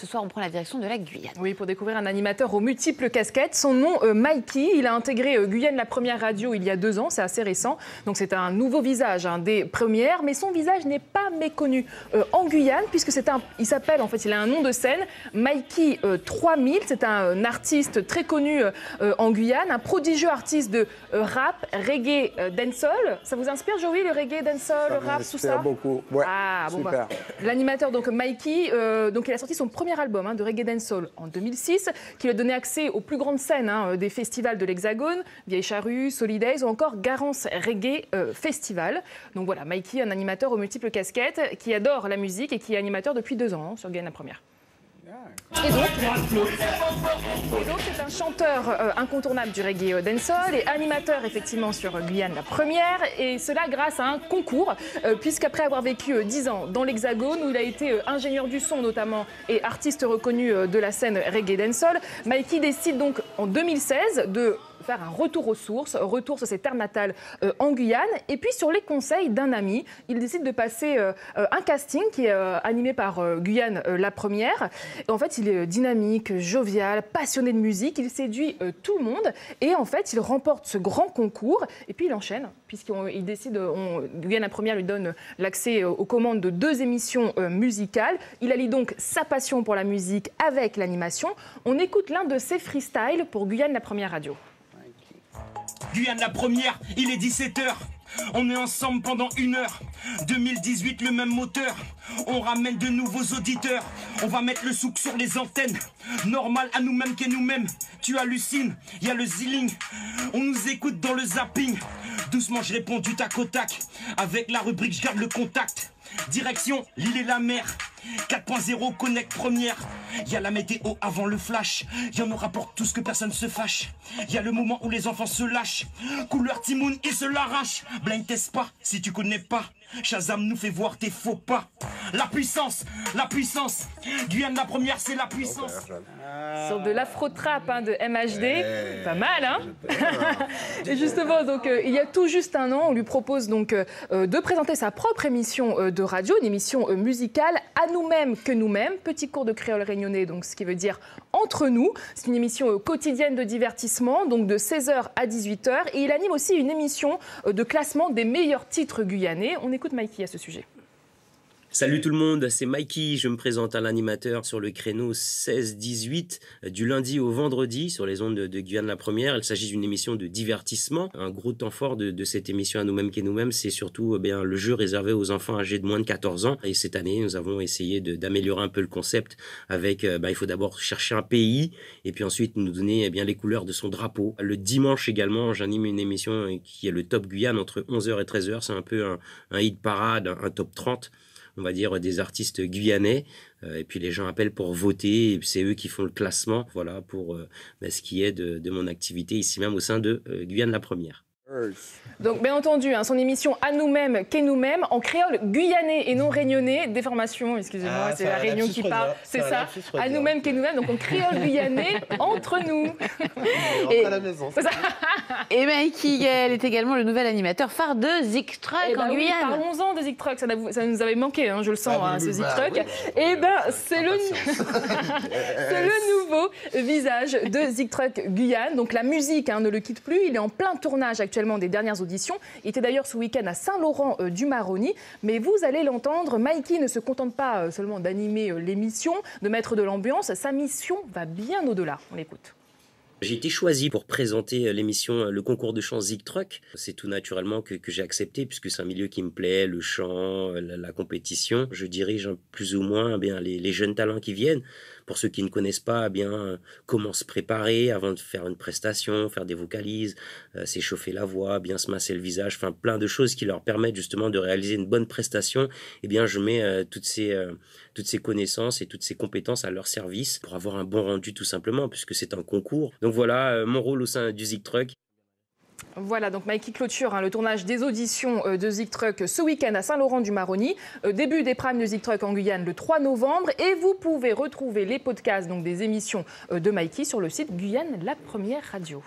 ce soir, on prend la direction de la Guyane. Oui, pour découvrir un animateur aux multiples casquettes. Son nom, Mikey. Il a intégré Guyane, la première radio, il y a 2 ans. C'est assez récent. Donc c'est un nouveau visage des premières. Mais son visage n'est pas méconnu en Guyane, puisque il s'appelle, en fait, il a un nom de scène, Mikey 3000. C'est un artiste très connu en Guyane, un prodigieux artiste de rap, reggae, dancehall. Ça vous inspire, Joey, le reggae, dancehall, le rap, tout ça? Beaucoup. Ouais, ah, bon, super. L'animateur, donc Mikey, donc il a sorti son premier album de reggae dancehall en 2006, qui lui a donné accès aux plus grandes scènes des festivals de l'Hexagone, Vieille Charrue, Solidays ou encore Garance Reggae Festival. Donc voilà, Mikey, un animateur aux multiples casquettes, qui adore la musique et qui est animateur depuis 2 ans sur Guyane la première. Et donc, c'est un chanteur incontournable du reggae dancehall et animateur effectivement sur Guyane la première, et cela grâce à un concours, puisqu'après avoir vécu 10 ans dans l'Hexagone où il a été ingénieur du son notamment et artiste reconnu de la scène reggae dancehall, Mikey décide donc en 2016 de faire un retour aux sources, retour sur ses terres natales en Guyane. Et puis, sur les conseils d'un ami, il décide de passer un casting qui est animé par Guyane la première. Et en fait, il est dynamique, jovial, passionné de musique. Il séduit tout le monde. Et en fait, il remporte ce grand concours. Et puis, il enchaîne, puisqu'il décide, Guyane la première lui donne l'accès aux commandes de 2 émissions musicales. Il allie donc sa passion pour la musique avec l'animation. On écoute l'un de ses freestyles pour Guyane la première radio. Guyane la première, il est 17h. On est ensemble pendant 1 heure. 2018, le même moteur. On ramène de nouveaux auditeurs. On va mettre le souk sur les antennes. Normal à nous-mêmes qu'est nous-mêmes. Tu hallucines, il y a le zilling. On nous écoute dans le zapping. Doucement, je réponds du tac au tac. Avec la rubrique, je garde le contact. Direction, l'île et la mer. 4.0 connect première. Il y a la météo avant le flash. Il y en aura pour tout ce que personne se fâche. Il y a le moment où les enfants se lâchent. Couleur Timoun, ils se l'arrachent. Blind test pas, si tu connais pas. Shazam nous fait voir tes faux pas. La puissance, la puissance. Guyane la première, c'est la puissance. Sur de l'afro-trap de MHD. Pas mal, hein? Et justement, donc, il y a tout juste 1 an, on lui propose donc de présenter sa propre émission de radio, une émission musicale, À nous-mêmes que nous-mêmes. Petit cours de créole réunionnais, donc ce qui veut dire entre nous. C'est une émission quotidienne de divertissement, donc de 16h à 18h. Et il anime aussi une émission de classement des meilleurs titres guyanais. On écoute Mikey à ce sujet. Salut tout le monde, c'est Mikey, je me présente à l'animateur sur le créneau 16-18 du lundi au vendredi sur les ondes de Guyane la première. Il s'agit d'une émission de divertissement. Un gros temps fort de cette émission À nous-mêmes qu'est nous-mêmes, c'est surtout le jeu réservé aux enfants âgés de moins de 14 ans. Et cette année, nous avons essayé d'améliorer un peu le concept avec, il faut d'abord chercher un pays et puis ensuite nous donner les couleurs de son drapeau. Le dimanche également, j'anime une émission qui est le Top Guyane entre 11h et 13h. C'est un peu un hit parade, un top 30. On va dire des artistes guyanais, et puis les gens appellent pour voter, et c'est eux qui font le classement, voilà, pour ce qui est de mon activité ici même au sein de Guyane la première. Donc, bien entendu, son émission À nous-mêmes qu'est nous-mêmes, en créole guyanais et non réunionnais. Déformation, excusez-moi, c'est la Réunion qui parle. C'est ça, À nous-mêmes qu'est nous-mêmes, donc en créole guyanais, entre nous. Et à la maison. Et Mikey Gaël est également le nouvel animateur phare de Zik Truck en Guyane. Oui, parlons-en de Zik Truck, ça nous avait manqué, je le sens, ce Zik Truck. Oui. Et c'est le nouveau visage de Zik Truck Guyane. Donc la musique ne le quitte plus, il est en plein tournage actuellement des dernières auditions. Il était d'ailleurs ce week-end à Saint-Laurent-du-Maroni. Mais vous allez l'entendre, Mikey ne se contente pas seulement d'animer l'émission, de mettre de l'ambiance. Sa mission va bien au-delà. On l'écoute. J'ai été choisi pour présenter l'émission Le concours de chant Zik Truck. C'est tout naturellement que j'ai accepté puisque c'est un milieu qui me plaît, le chant, la compétition. Je dirige plus ou moins les jeunes talents qui viennent. Pour ceux qui ne connaissent pas, comment se préparer avant de faire une prestation, faire des vocalises, s'échauffer la voix, bien se masser le visage, enfin plein de choses qui leur permettent justement de réaliser une bonne prestation. Je mets toutes ces connaissances et toutes ces compétences à leur service pour avoir un bon rendu tout simplement, puisque c'est un concours. Donc voilà mon rôle au sein du Zik Truck. Voilà, donc Mikey clôture le tournage des auditions de Zik Truck ce week-end à Saint-Laurent-du-Maroni. Début des primes de Zik Truck en Guyane le 3 novembre. Et vous pouvez retrouver les podcasts des émissions de Mikey sur le site Guyane la première radio.